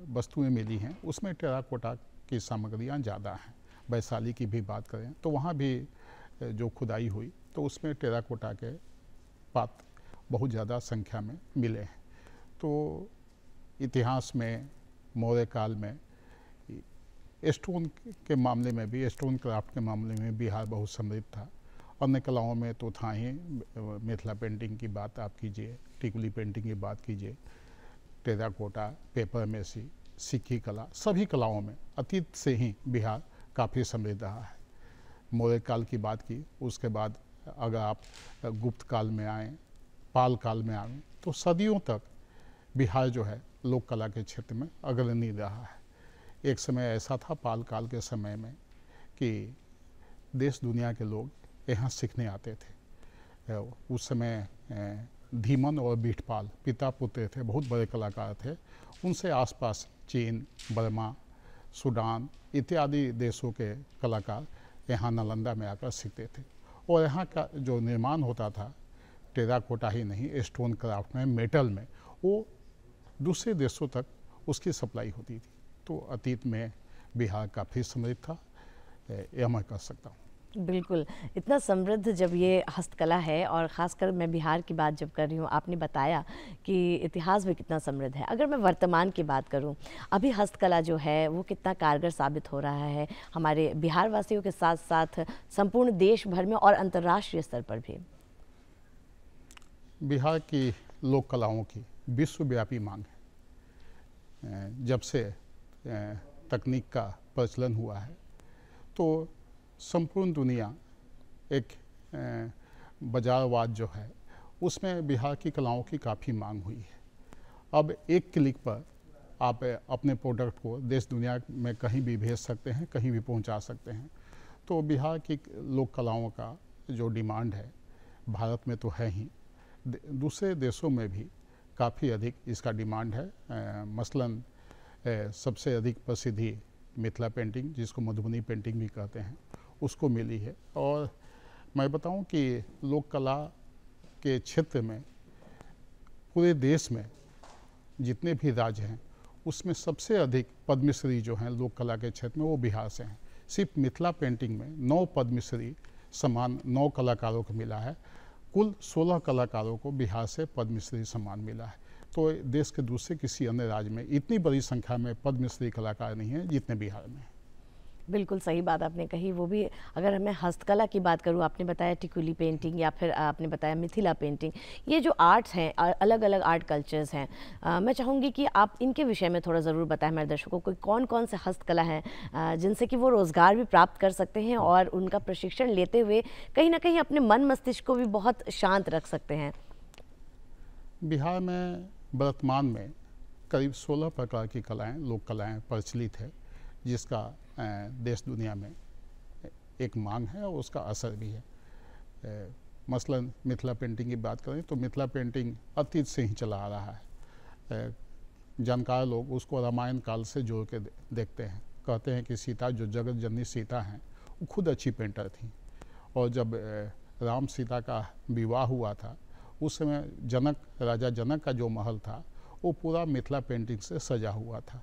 वस्तुएं मिली हैं उसमें टेराकोटा की सामग्रियाँ ज़्यादा हैं। वैशाली की भी बात करें तो वहाँ भी जो खुदाई हुई तो उसमें टेराकोटा के पात्र बहुत ज़्यादा संख्या में मिले हैं। तो इतिहास में मौर्य काल में स्टोन के मामले में भी, स्टोन क्राफ्ट के मामले में बिहार बहुत समृद्ध था। अन्य कलाओं में तो था ही, मिथिला पेंटिंग की बात आप कीजिए, टिकुली पेंटिंग की बात कीजिए, टेराकोटा, पेपर मेसी, सिक्की कला, सभी कलाओं में अतीत से ही बिहार काफ़ी समृद्ध रहा है। मौर्य काल की बात की, उसके बाद अगर आप गुप्त काल में आएँ, पाल काल में आएँ, तो सदियों तक बिहार जो है लोक कला के क्षेत्र में अग्रणी रहा है। एक समय ऐसा था पाल काल के समय में कि देश दुनिया के लोग यहाँ सीखने आते थे। उस समय धीमन और बीठपाल पिता पुत्र थे, बहुत बड़े कलाकार थे। उनसे आसपास चीन, बर्मा, सूडान इत्यादि देशों के कलाकार यहाँ नालंदा में आकर सीखते थे। और यहाँ का जो निर्माण होता था टेराकोटा ही नहीं, स्टोन क्राफ्ट में, मेटल में, वो दूसरे देशों तक उसकी सप्लाई होती थी। तो अतीत में बिहार काफ़ी समृद्ध था, यह मैं कह सकता हूँ। बिल्कुल, इतना समृद्ध जब ये हस्तकला है और ख़ासकर मैं बिहार की बात जब कर रही हूँ, आपने बताया कि इतिहास भी कितना समृद्ध है। अगर मैं वर्तमान की बात करूँ, अभी हस्तकला जो है वो कितना कारगर साबित हो रहा है हमारे बिहार वासियों के साथ-साथ संपूर्ण देश भर में और अंतर्राष्ट्रीय स्तर पर भी? बिहार की लोक कलाओं की विश्वव्यापी मांग है। जब से तकनीक का प्रचलन हुआ है तो संपूर्ण दुनिया एक बाजारवाद जो है उसमें बिहार की कलाओं की काफ़ी मांग हुई है। अब एक क्लिक पर आप अपने प्रोडक्ट को देश दुनिया में कहीं भी भेज सकते हैं, कहीं भी पहुंचा सकते हैं। तो बिहार की लोक कलाओं का जो डिमांड है भारत में तो है ही, दूसरे देशों में भी काफ़ी अधिक इसका डिमांड है। मसलन सबसे अधिक प्रसिद्धि मिथिला पेंटिंग, जिसको मधुबनी पेंटिंग भी कहते हैं, उसको मिली है। और मैं बताऊं कि लोक कला के क्षेत्र में पूरे देश में जितने भी राज्य हैं उसमें सबसे अधिक पद्मश्री जो हैं लोक कला के क्षेत्र में वो बिहार से हैं। सिर्फ मिथिला पेंटिंग में 9 पद्मश्री सम्मान 9 कलाकारों को मिला है। कुल 16 कलाकारों को बिहार से पद्मश्री सम्मान मिला है। तो देश के दूसरे किसी अन्य राज्य में इतनी बड़ी संख्या में पद्मश्री कलाकार नहीं हैं जितने बिहार में हैं। बिल्कुल सही बात आपने कही, वो भी अगर मैं हस्तकला की बात करूँ, आपने बताया टिकुली पेंटिंग या फिर आपने बताया मिथिला पेंटिंग, ये जो आर्ट्स हैं, अलग अलग आर्ट कल्चर्स हैं, मैं चाहूँगी कि आप इनके विषय में थोड़ा ज़रूर बताएं हमारे दर्शकों को, कौन कौन से हस्तकला हैं जिनसे कि वो रोज़गार भी प्राप्त कर सकते हैं और उनका प्रशिक्षण लेते हुए कहीं ना कहीं अपने मन मस्तिष्क को भी बहुत शांत रख सकते हैं। बिहार में वर्तमान में करीब 16 प्रकार की कलाएँ, लोक कलाएँ प्रचलित है, जिसका देश दुनिया में एक मांग है और उसका असर भी है। मसलन मिथिला पेंटिंग की बात करें तो मिथिला पेंटिंग अतीत से ही चला आ रहा है। जानकार लोग उसको रामायण काल से जोड़ के देखते हैं। कहते हैं कि सीता, जो जगत जननी सीता हैं, वो खुद अच्छी पेंटर थी। और जब राम सीता का विवाह हुआ था उस समय राजा जनक का जो महल था वो पूरा मिथिला पेंटिंग से सजा हुआ था।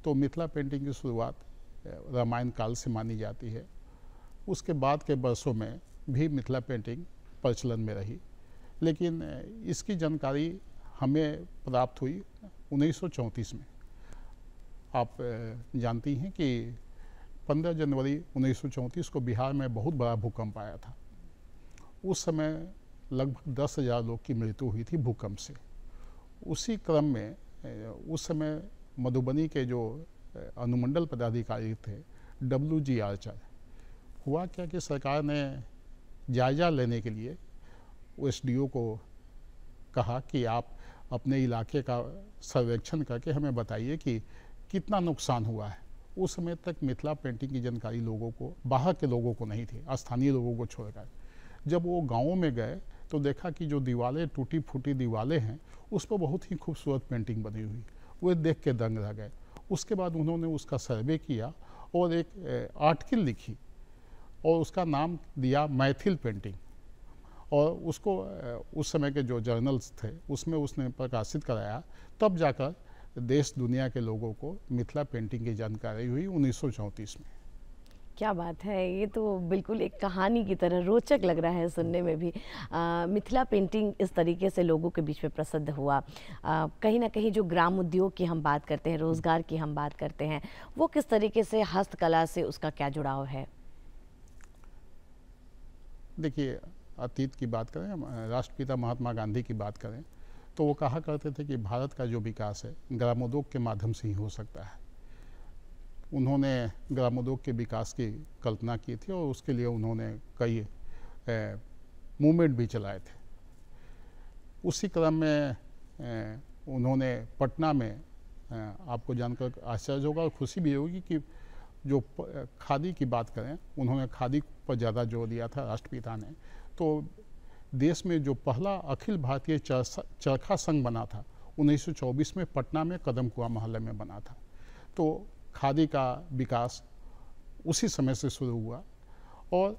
तो मिथिला पेंटिंग की शुरुआत रामायण काल से मानी जाती है। उसके बाद के वर्षों में भी मिथिला पेंटिंग प्रचलन में रही, लेकिन इसकी जानकारी हमें प्राप्त हुई 1934 में। आप जानती हैं कि 15 जनवरी 1934 को बिहार में बहुत बड़ा भूकंप आया था। उस समय लगभग 10,000 लोग की मृत्यु हुई थी भूकंप से। उसी क्रम में उस समय मधुबनी के जो अनुमंडल पदाधिकारी थे WG आर्चर, हुआ क्या कि सरकार ने जायजा लेने के लिए SDO को कहा कि आप अपने इलाके का सर्वेक्षण करके हमें बताइए कि कितना नुकसान हुआ है। उस समय तक मिथिला पेंटिंग की जानकारी लोगों को, बाहर के लोगों को नहीं थी, स्थानीय लोगों को छोड़कर। जब वो गाँवों में गए तो देखा कि जो दीवारें, टूटी फूटी दीवारें हैं, उस पर बहुत ही खूबसूरत पेंटिंग बनी हुई। वो देख के दंग रह गए। उसके बाद उन्होंने उसका सर्वे किया और एक आर्टिकल लिखी और उसका नाम दिया मैथिल पेंटिंग। और उसको उस समय के जो जर्नल्स थे उसमें उसने प्रकाशित कराया। तब जाकर देश दुनिया के लोगों को मिथिला पेंटिंग की जानकारी हुई 1934 में। क्या बात है, ये तो बिल्कुल एक कहानी की तरह रोचक लग रहा है सुनने में भी। मिथिला पेंटिंग इस तरीके से लोगों के बीच में प्रसिद्ध हुआ। कहीं ना कहीं जो ग्राम उद्योग की हम बात करते हैं, रोज़गार की हम बात करते हैं, वो किस तरीके से हस्तकला से उसका क्या जुड़ाव है? देखिए, अतीत की बात करें, राष्ट्रपिता महात्मा गांधी की बात करें तो वो कहा करते थे कि भारत का जो विकास है ग्रामोद्योग के माध्यम से ही हो सकता है। उन्होंने ग्रामोद्योग के विकास की कल्पना की थी और उसके लिए उन्होंने कई मूवमेंट भी चलाए थे। उसी क्रम में उन्होंने पटना में, आपको जानकर आश्चर्य होगा और खुशी भी होगी कि जो खादी की बात करें, उन्होंने खादी पर ज़्यादा जोर दिया था राष्ट्रपिता ने। तो देश में जो पहला अखिल भारतीय चरखा संघ बना था 1924 में पटना में कदमकुआं मोहल्ले में बना था। तो खादी का विकास उसी समय से शुरू हुआ। और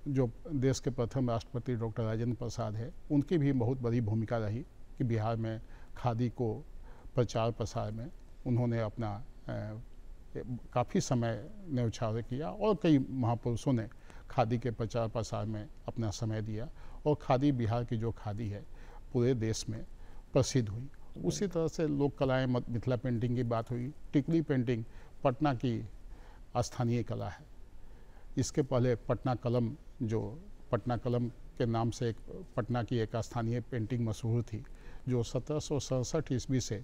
जो देश के प्रथम राष्ट्रपति डॉक्टर राजेंद्र प्रसाद है, उनकी भी बहुत बड़ी भूमिका रही कि बिहार में खादी को प्रचार प्रसार में उन्होंने अपना काफ़ी समय न्यौछावर किया और कई महापुरुषों ने खादी के प्रचार प्रसार में अपना समय दिया और खादी, बिहार की जो खादी है पूरे देश में प्रसिद्ध हुई। उसी तरह से लोक कलाएँ, मिथिला पेंटिंग की बात हुई, टिकली पेंटिंग पटना की स्थानीय कला है। इसके पहले पटना कलम, जो पटना कलम के नाम से एक पटना की एक स्थानीय पेंटिंग मशहूर थी, जो 1767 ईस्वी से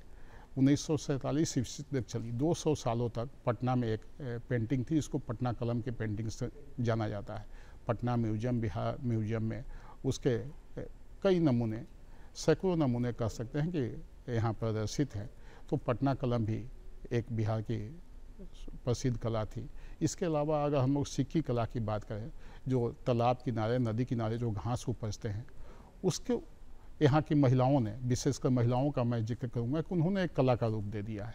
1947 ईस्वी तक चली। 200 सालों तक पटना में एक पेंटिंग थी, इसको पटना कलम की पेंटिंग से जाना जाता है। पटना म्यूजियम, बिहार म्यूजियम में उसके कई नमूने, सैकड़ों नमूने कह सकते हैं कि यहाँ प्रदर्शित हैं। तो पटना कलम भी एक बिहार की प्रसिद्ध कला थी। इसके अलावा अगर हम लोग सिक्की कला की बात करें, जो तालाब किनारे, नदी किनारे जो घास उपजते हैं, उसके यहाँ की महिलाओं ने, विशेषकर महिलाओं का मैं जिक्र करूँगा कि उन्होंने एक कला का रूप दे दिया है।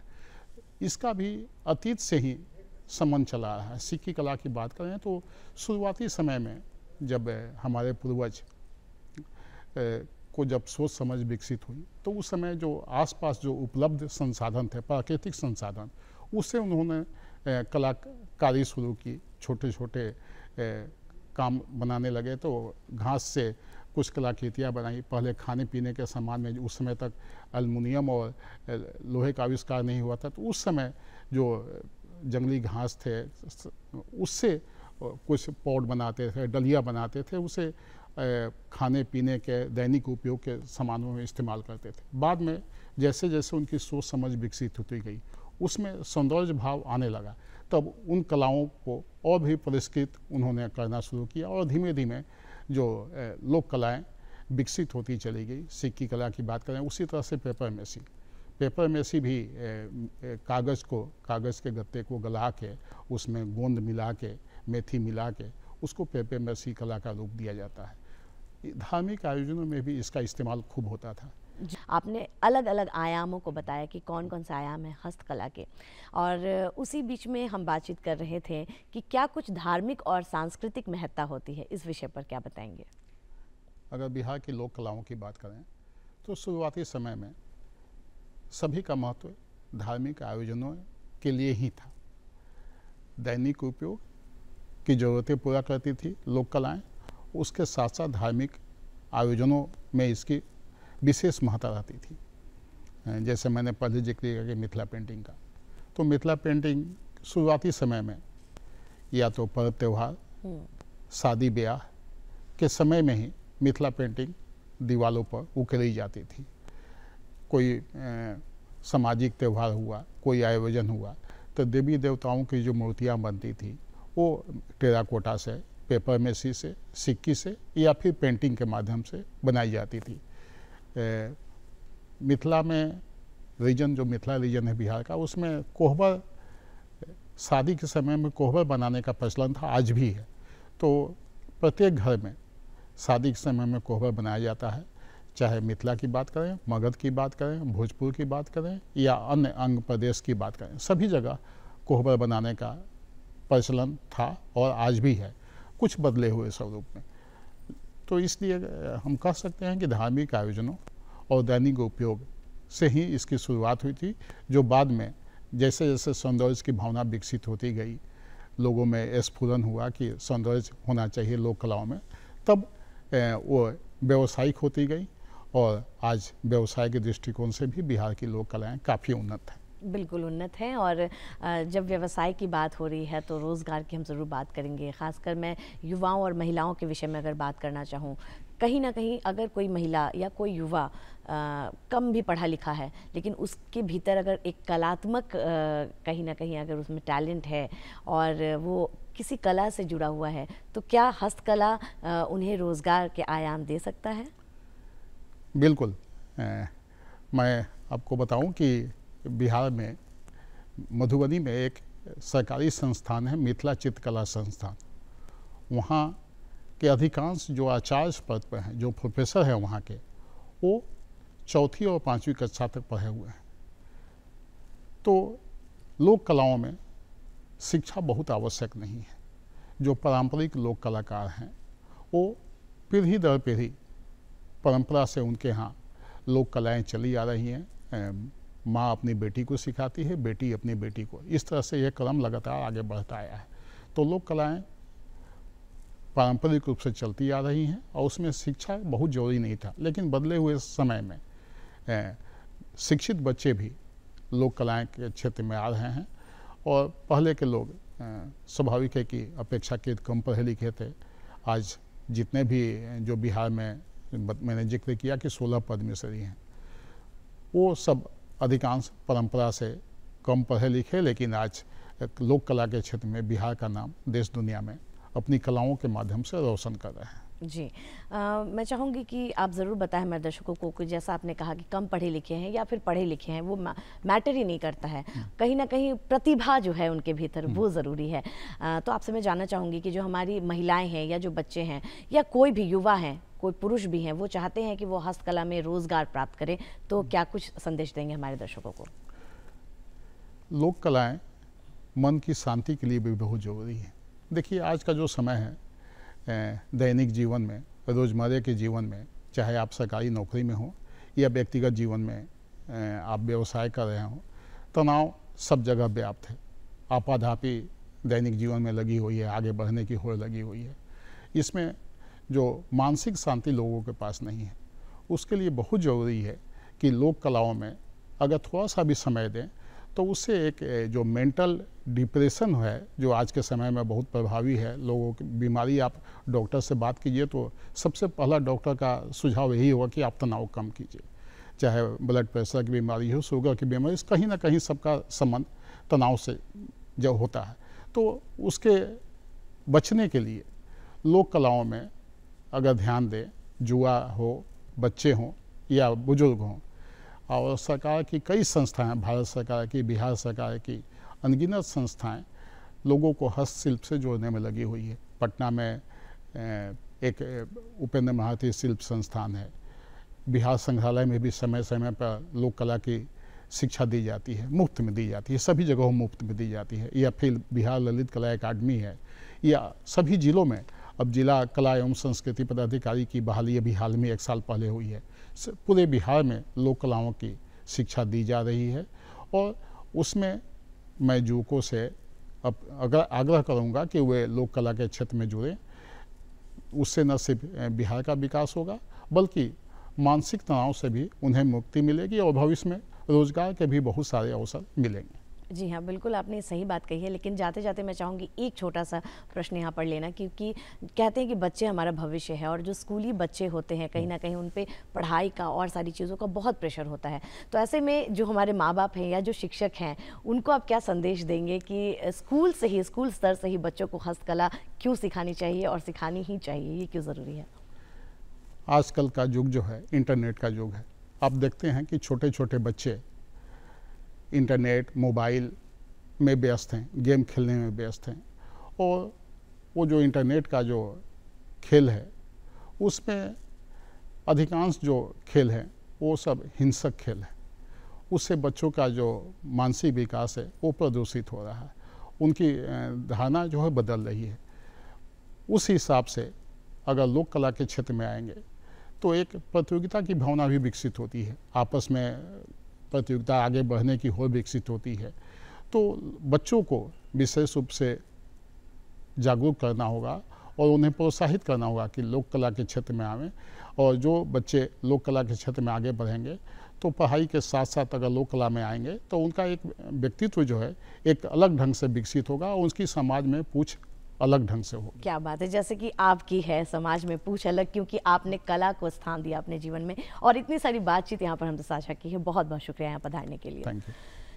इसका भी अतीत से ही संबंध चला रहा है। सिक्की कला की बात करें तो शुरुआती समय में जब हमारे पूर्वज को जब सोच समझ विकसित हुई, तो उस समय जो आसपास जो उपलब्ध संसाधन थे, प्राकृतिक संसाधन, उससे उन्होंने कलाकारी शुरू की। छोटे छोटे काम बनाने लगे तो घास से कुछ कलाकृतियाँ बनाई। पहले खाने पीने के सामान में, उस समय तक एल्युमिनियम और लोहे का आविष्कार नहीं हुआ था, तो उस समय जो जंगली घास थे उससे कुछ पॉट बनाते थे, डलिया बनाते थे, उसे खाने पीने के दैनिक उपयोग के सामानों में इस्तेमाल करते थे। बाद में जैसे जैसे उनकी सोच समझ विकसित होती गई, उसमें सौंदर्य भाव आने लगा, तब उन कलाओं को और भी परिष्कृत उन्होंने करना शुरू किया और धीमे धीमे जो लोक कलाएँ विकसित होती चली गई। सिक्की कला की बात करें, उसी तरह से पेपर मेसी भी कागज़ के गत्ते को गला के उसमें गोंद मिला के, मेथी मिला के उसको पेपर मेसी कला का रूप दिया जाता है। धार्मिक आयोजनों में भी इसका इस्तेमाल खूब होता था। आपने अलग अलग आयामों को बताया कि कौन कौन से आयाम है हस्तकला के, और उसी बीच में हम बातचीत कर रहे थे कि क्या कुछ धार्मिक और सांस्कृतिक महत्ता होती है, इस विषय पर क्या बताएंगे? अगर बिहार की लोक कलाओं की बात करें तो शुरुआती समय में सभी का महत्व धार्मिक आयोजनों के लिए ही था। दैनिक उपयोग की ज़रूरतें पूरा करती थी लोक कलाएँ, उसके साथ साथ धार्मिक आयोजनों में इसकी विशेष महत्ता रहती थी। जैसे मैंने पहले जिक्र किया कि मिथिला पेंटिंग का, तो मिथिला पेंटिंग शुरुआती समय में या तो पर्व त्यौहार, शादी ब्याह के समय में ही मिथिला पेंटिंग दीवारों पर उकेरी जाती थी। कोई सामाजिक त्यौहार हुआ, कोई आयोजन हुआ, तो देवी देवताओं की जो मूर्तियाँ बनती थी वो टेराकोटा से, पेपर मेसी से, सिक्की से या फिर पेंटिंग के माध्यम से बनाई जाती थी। मिथिला में रीजन, जो मिथिला रीजन है बिहार का, उसमें कोहबर, शादी के समय में कोहबर बनाने का प्रचलन था, आज भी है। तो प्रत्येक घर में शादी के समय में कोहबर बनाया जाता है। चाहे मिथिला की बात करें, मगध की बात करें, भोजपुर की बात करें या अन्य अंग प्रदेश की बात करें, सभी जगह कोहबर बनाने का प्रचलन था और आज भी है, कुछ बदले हुए स्वरूप में। तो इसलिए हम कह सकते हैं कि धार्मिक आयोजनों और दैनिक उपयोग से ही इसकी शुरुआत हुई थी, जो बाद में जैसे जैसे सौंदर्य की भावना विकसित होती गई, लोगों में स्फुरन हुआ कि सौंदर्य होना चाहिए लोक कलाओं में, तब वो व्यावसायिक होती गई और आज व्यवसाय के दृष्टिकोण से भी बिहार की लोक कलाएँ काफ़ी उन्नत हैं। बिल्कुल उन्नत हैं। और जब व्यवसाय की बात हो रही है तो रोज़गार की हम ज़रूर बात करेंगे। ख़ासकर मैं युवाओं और महिलाओं के विषय में अगर बात करना चाहूँ, कहीं ना कहीं अगर कोई महिला या कोई युवा कम भी पढ़ा लिखा है, लेकिन उसके भीतर अगर एक कलात्मक कहीं ना कहीं अगर उसमें टैलेंट है और वो किसी कला से जुड़ा हुआ है, तो क्या हस्तकला उन्हें रोज़गार के आयाम दे सकता है? बिल्कुल। मैं आपको बताऊं कि बिहार में मधुबनी में एक सरकारी संस्थान है, मिथिला चित्रकला संस्थान। वहाँ के अधिकांश जो आचार्य पद पर हैं, जो प्रोफेसर हैं वहाँ के, वो 4वीं और 5वीं कक्षा तक पढ़े हुए हैं। तो लोक कलाओं में शिक्षा बहुत आवश्यक नहीं है। जो पारंपरिक लोक कलाकार हैं वो पीढ़ी दर पीढ़ी परंपरा से उनके यहाँ लोक कलाएँ चली आ रही हैं। माँ अपनी बेटी को सिखाती है, बेटी अपनी बेटी को। इस तरह से यह क्रम लगातार आगे बढ़ता आया है। तो लोक कलाएँ पारंपरिक रूप से चलती आ रही हैं और उसमें शिक्षा बहुत जरूरी नहीं था, लेकिन बदले हुए समय में शिक्षित बच्चे भी लोक कलाएँ के क्षेत्र में आ रहे हैं। और पहले के लोग स्वाभाविक है कि अपेक्षाकृत कम पढ़े लिखे थे। आज जितने भी जो बिहार में मैंने जिक्र किया कि 16 पद्मश्री हैं, वो सब अधिकांश परंपरा से कम पढ़े लिखे, लेकिन आज लोक कला के क्षेत्र में बिहार का नाम देश दुनिया में अपनी कलाओं के माध्यम से रोशन कर रहे हैं। जी मैं चाहूँगी कि आप ज़रूर बताएं हमारे दर्शकों को कि जैसा आपने कहा कि कम पढ़े लिखे हैं या फिर पढ़े लिखे हैं, वो मैटर ही नहीं करता है। कहीं ना कहीं प्रतिभा जो है उनके भीतर वो ज़रूरी है। तो आपसे मैं जानना चाहूँगी कि जो हमारी महिलाएं हैं या जो बच्चे हैं या कोई भी युवा हैं, कोई पुरुष भी हैं, वो चाहते हैं कि वो हस्तकला में रोज़गार प्राप्त करें, तो क्या कुछ संदेश देंगे हमारे दर्शकों को? लोक कलाएँ मन की शांति के लिए भी बहुत ज़रूरी है। देखिए, आज का जो समय है दैनिक जीवन में, रोज़मर्रा के जीवन में, चाहे आप सरकारी नौकरी में हो या व्यक्तिगत जीवन में आप व्यवसाय कर रहे हो, तनाव सब जगह व्याप्त है। आपाधापी दैनिक जीवन में लगी हुई है, आगे बढ़ने की होड़ लगी हुई है। इसमें जो मानसिक शांति लोगों के पास नहीं है, उसके लिए बहुत ज़रूरी है कि लोक कलाओं में अगर थोड़ा सा भी समय दें तो उससे एक जो मेंटल डिप्रेशन है, जो आज के समय में बहुत प्रभावी है, लोगों की बीमारी, आप डॉक्टर से बात कीजिए तो सबसे पहला डॉक्टर का सुझाव यही होगा कि आप तनाव कम कीजिए। चाहे ब्लड प्रेशर की बीमारी हो, शुगर की बीमारी, कहीं ना कहीं सबका संबंध तनाव से जब होता है। तो उसके बचने के लिए लोक कलाओं में अगर ध्यान दें, युवा हो, बच्चे हों या बुजुर्ग हों, और सरकार की कई संस्थाएं, भारत सरकार की, बिहार सरकार की अनगिनत संस्थाएं लोगों को हस्तशिल्प से जोड़ने में लगी हुई है। पटना में एक उपेंद्र महारथी शिल्प संस्थान है। बिहार संग्रहालय में भी समय समय पर लोक कला की शिक्षा दी जाती है, मुफ्त में दी जाती है, सभी जगहों मुफ्त में दी जाती है। या फिर बिहार ललित कला अकादमी है, या सभी जिलों में अब जिला कला एवं संस्कृति पदाधिकारी की बहाली अभी हाल में 1 साल पहले हुई है। पूरे बिहार में लोक कलाओं की शिक्षा दी जा रही है और उसमें मैं युवकों से आग्रह करूंगा कि वे लोक कला के क्षेत्र में जुड़ें। उससे न सिर्फ बिहार का विकास होगा, बल्कि मानसिक तनाव से भी उन्हें मुक्ति मिलेगी और भविष्य में रोजगार के भी बहुत सारे अवसर मिलेंगे। जी हाँ, बिल्कुल आपने सही बात कही है। लेकिन जाते जाते मैं चाहूँगी एक छोटा सा प्रश्न यहाँ पर लेना, क्योंकि कहते हैं कि बच्चे हमारा भविष्य है और जो स्कूली बच्चे होते हैं कहीं ना कहीं उन पे पढ़ाई का और सारी चीज़ों का बहुत प्रेशर होता है। तो ऐसे में जो हमारे माँ बाप हैं या जो शिक्षक हैं, उनको आप क्या संदेश देंगे कि स्कूल से ही, स्कूल स्तर से ही बच्चों को हस्तकला क्यों सिखानी चाहिए और सिखानी ही चाहिए, ये क्यों ज़रूरी है? आजकल का युग जो है इंटरनेट का युग है। आप देखते हैं कि छोटे छोटे बच्चे इंटरनेट, मोबाइल में व्यस्त हैं, गेम खेलने में व्यस्त हैं, और वो जो इंटरनेट का जो खेल है उसमें अधिकांश जो खेल है वो सब हिंसक खेल है। उससे बच्चों का जो मानसिक विकास है वो प्रदूषित हो रहा है, उनकी धारणा जो है बदल रही है। उस हिसाब से अगर लोक कला के क्षेत्र में आएंगे तो एक प्रतियोगिता की भावना भी विकसित होती है, आपस में प्रतियोगिता आगे बढ़ने की होड़ विकसित होती है। तो बच्चों को विशेष रूप से जागरूक करना होगा और उन्हें प्रोत्साहित करना होगा कि लोक कला के क्षेत्र में आवें। और जो बच्चे लोक कला के क्षेत्र में आगे बढ़ेंगे तो पढ़ाई के साथ साथ अगर लोक कला में आएंगे तो उनका एक व्यक्तित्व जो है एक अलग ढंग से विकसित होगा और उसकी समाज में पूछ अलग ढंग से होगी। क्या बात है, जैसे कि आपकी है समाज में पूछ अलग, क्योंकि आपने कला को स्थान दिया अपने जीवन में और इतनी सारी बातचीत यहाँ पर हमसे साझा की है। बहुत बहुत शुक्रिया यहाँ पधारने के लिए। Thank you.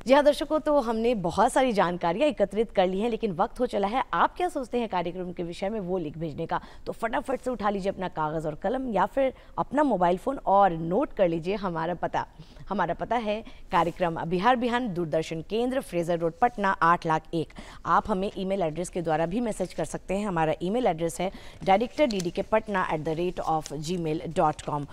जी हाँ दर्शकों, तो हमने बहुत सारी जानकारियाँ एकत्रित कर ली हैं, लेकिन वक्त हो चला है आप क्या सोचते हैं कार्यक्रम के विषय में वो लिख भेजने का। तो फटाफट से उठा लीजिए अपना कागज़ और कलम या फिर अपना मोबाइल फ़ोन और नोट कर लीजिए हमारा पता। हमारा पता है कार्यक्रम बिहार बिहान, दूरदर्शन केंद्र, फ्रेजर रोड, पटना 8,01,000। आप हमें ईमेल एड्रेस के द्वारा भी मैसेज कर सकते हैं। हमारा ईमेल एड्रेस है director ddkpatna@gmail.com।